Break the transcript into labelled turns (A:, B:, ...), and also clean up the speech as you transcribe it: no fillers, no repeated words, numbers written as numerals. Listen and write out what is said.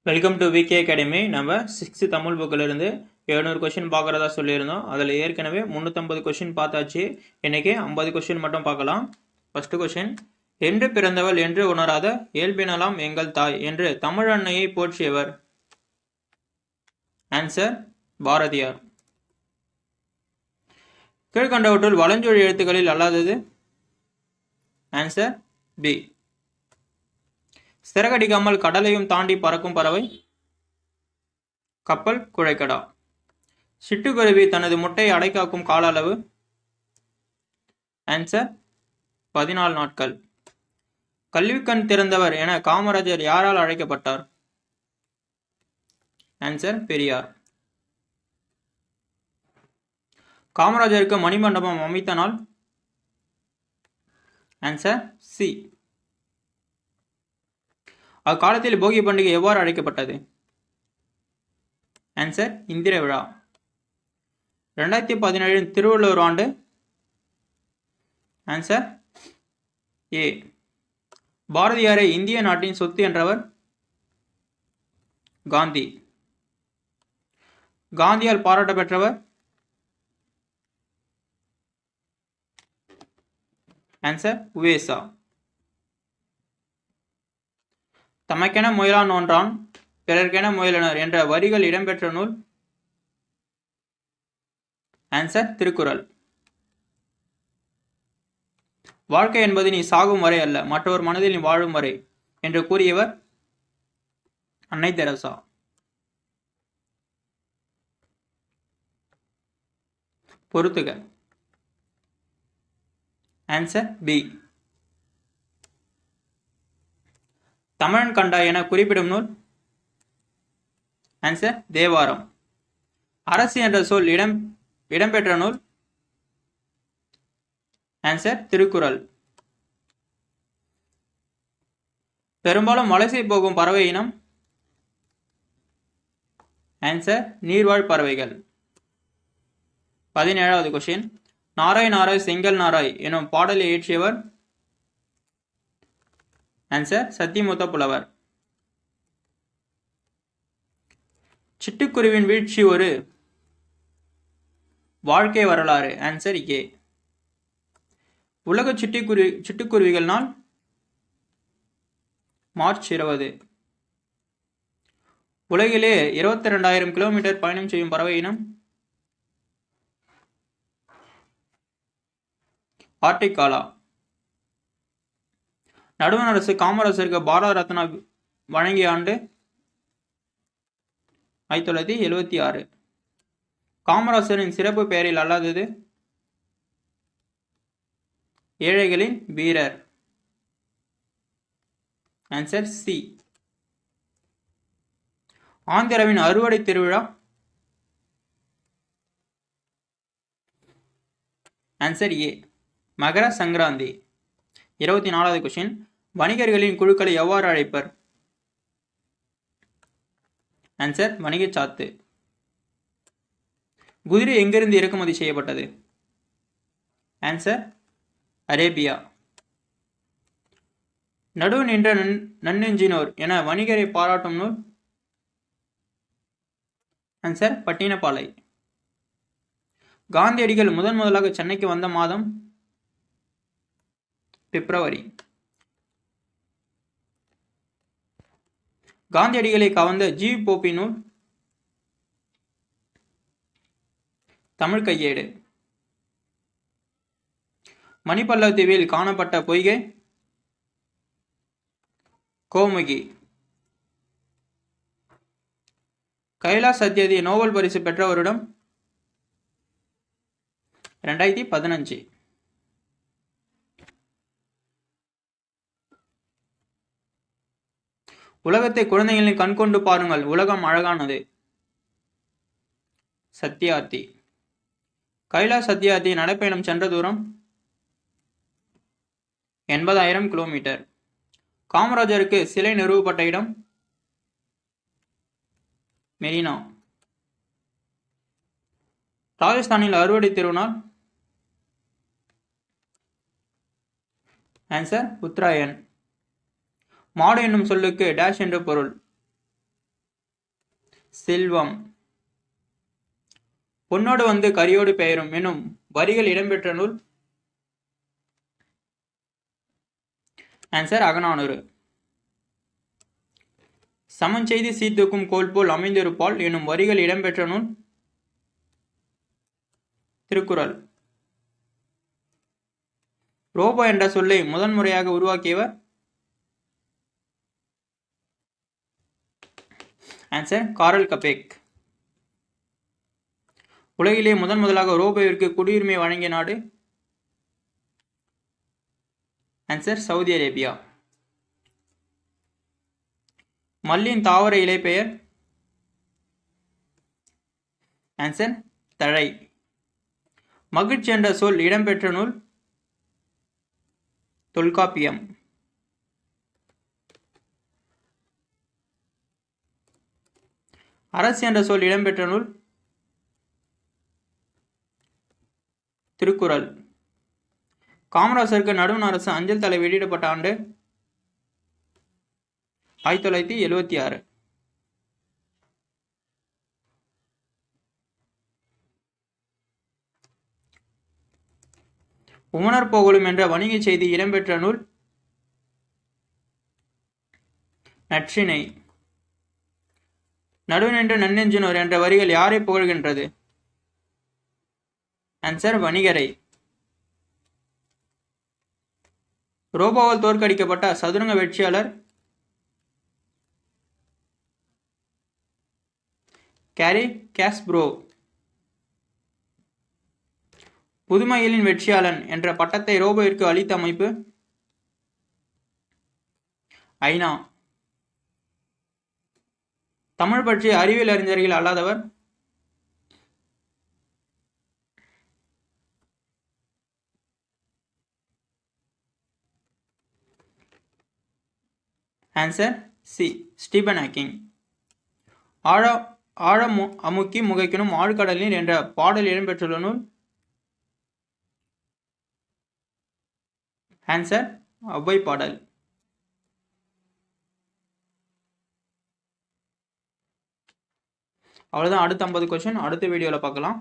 A: Welcome to VK academy. நம்ம 6th Tamil புக்கில் இருந்து 700 கொஷின் பார்க்குறதா சொல்லியிருந்தோம். அதில் ஏற்கனவே 350 கொஷின் பார்த்தாச்சு. இன்னைக்கு 50 கொஷின் மட்டும் பார்க்கலாம். ஃபர்ஸ்ட் கொஷின், என்று பிறந்தவள் என்று உணராத இயல்பினலாம் எங்கள் தாய் என்று தமிழ் அன்னையை போற்றியவர்? ஆன்சர் பாரதியார். கீழ்கண்டவற்றுள் வலஞ்சொழி எழுத்துக்களில் அல்லாதது? Answer B. சிறகடிக்காமல் கடலையும் தாண்டி பறக்கும் பறவை? கப்பல் குழைக்கடா. சிட்டுக்குருவி தனது முட்டையை அடைக்காக்கும் கால அளவு? ஆன்சர் 14 நாட்கள். கல்விக்கண் திறந்தவர் என காமராஜர் யாரால் அழைக்கப்பட்டார்? ஆன்சர் பெரியார். காமராஜருக்கு மணிமண்டபம் அமைத்த நாள்? Answer C. அக்காலத்தில் போகி பண்டிகை எவ்வாறு அழைக்கப்பட்டது? ஆன்சர் இந்திர விழா. 2017 திருவள்ளுவர் ஆண்டு? Answer A. பாரதியாரை இந்திய நாட்டின் சொத்து என்றவர்? காந்தி. காந்தியால் பாராட்ட பெற்றவர்? ஆன்சர் உவேசா. தமக்கென முயலான் நோன்றான் பிறர்க்கென முயலனர் என்ற வரிகள் இடம்பெற்ற நூல்? ஆன்சர் திருக்குறள். வாழ்க்கை என்பது நீ சாகும் வரை அல்ல, மற்றவர் மனதில் நீ வாழும் வரை என்று கூறியவர்? அன்னை தெரசா. பொறுத்துக. Answer B. தமிழன் கண்டா என குறிப்பிடும் நூல்? ஆன்சர் தேவாரம். அரசு என்ற சொல் இடம்பெற்ற நூல்? ஆன்சர் திருக்குறள். பெரும்பாலும் வலசை போகும் பறவை இனம்? ஆன்சர் நீர்வாழ் பறவைகள். 17வது கொஸ்டின், நாராய் நாராய் செங்கல் நாராய் எனும் பாடலை இயற்றியவர்? ஆன்சர் சத்தியமூர்த்த புலவர். சிட்டுக்குருவின் வீழ்ச்சி ஒரு வாழ்க்கை வரலாறு? Answer A. உலக சிட்டுக்குருவிகள் நாள்? மார்ச் 20. உலகிலே 22,000 கிலோமீட்டர் பயணம் செய்யும் பறவை இனம்? ஆர்டிக் காலா. நடுவண் அரசு காமராஜருக்கு பாரத ரத்னா வழங்கிய ஆண்டு? 1976. காமராஜரின் சிறப்பு பெயரில் அல்லாதது? ஏழைகளின் வீரர். Answer C. ஆந்திராவின் அறுவடை திருவிழா? Answer A, Makara Sankranti. 24வது question, வணிகர்களின் குழுக்களை எவ்வாறு அழைப்பர்? ஆன்சர் வணிக சாத்து. குதிரை எங்கிருந்து இறக்குமதி செய்யப்பட்டது? Answer Arabia. நடுவு நின்ற நன்னெஞ்சினோர் என வணிகரை பாராட்டும் நூல்? ஆன்சர் பட்டினப்பாலை. காந்தியடிகள் முதலாக சென்னைக்கு வந்த மாதம்? பிப்ரவரி. காந்தியடிகளை கவர்ந்த ஜி போப்பி நூல்? தமிழ் கையேடு. மணிப்பல்லவ தீவில் காணப்பட்ட பொய்கை? கோமுகி. கைலாஷ் சத்யார்த்தி நோபல் பரிசு பெற்ற வருடம்? 2015. உலகத்தை குழந்தைகளின் கண் கொண்டு பாருங்கள், உலகம் அழகானது? சத்யார்த்தி. கைலாஷ் சத்யார்த்தி நடைப்பயணம் சென்ற தூரம்? 80,000 கிலோமீட்டர். காமராஜருக்கு சிலை நிறுவப்பட்ட இடம்? மெரினா. ராஜஸ்தானில் அறுவடை திருநாள்? ஆன்சர் உத்தராயன். மாடு என்னும் சொல்லுக்கு டேஷ் என்று பொருள்? செல்வம். பொன்னோடு வந்து கரியோடு பெயரும் எனும் வரிகள் இடம்பெற்ற நூல். ஆன்சர் அகநானூறு. சமஞ்செய்தி சீர்தூக்கும் கோல் போல் அமைந்திருப்பால் எனும் வரிகள் இடம்பெற்ற நூல். திருக்குறள். ரோபோ என்ற சொல்லை முதன்முறையாக உருவாக்கியவர். ஆன்சர் காரல் கபேக். உலகிலே முதலாக ரோபோவிற்கு குடியுரிமை வழங்கிய நாடு. Answer Saudi Arabia. மல்லின் தாவர இலை பெயர். ஆன்சர் தழை. மகிழ்ச்சி என்ற சொல் இடம்பெற்ற நூல். தொல்காப்பியம். அரசு என்ற சொல் இடம்பெற்ற நூல். திருக்குறள். காமராசருக்கு நடுவண் அரசு அஞ்சல் தலை வெளியிடப்பட்ட ஆண்டு. 1976. உமணர் போகலும் என்ற வணிக செய்தி இடம்பெற்ற நூல். நற்றிணை. நடுநின்ற நன்னெஞ்சினோர் என்ற வரிகள் யாரை புகழ்கின்றது. ஆன்சர் வணிகரை. ரோபோவால் தோற்கடிக்கப்பட்ட சதுரங்க வெற்றியாளர். கேரி காஸ்பரோ. புதுமைகளின் வெற்றியாளன் என்ற பட்டத்தை ரோபோவிற்கு அளித்த அமைப்பு. ஐநா. தமிழ் பற்றிய அறிவியல் அறிஞர்கள் அல்லாதவர். Answer C Stephen Hawking. ஆழம் அமுக்கி முகைக்கணும் ஆழ்கடலில் என்ற பாடல் இடம்பெற்றுள்ள நூல். ஆன்சர் ஒளவை பாடல். அவ்வளோதான். அடுத்த 50 கொஸ்டின் அடுத்த வீடியோவில் பார்க்கலாம்.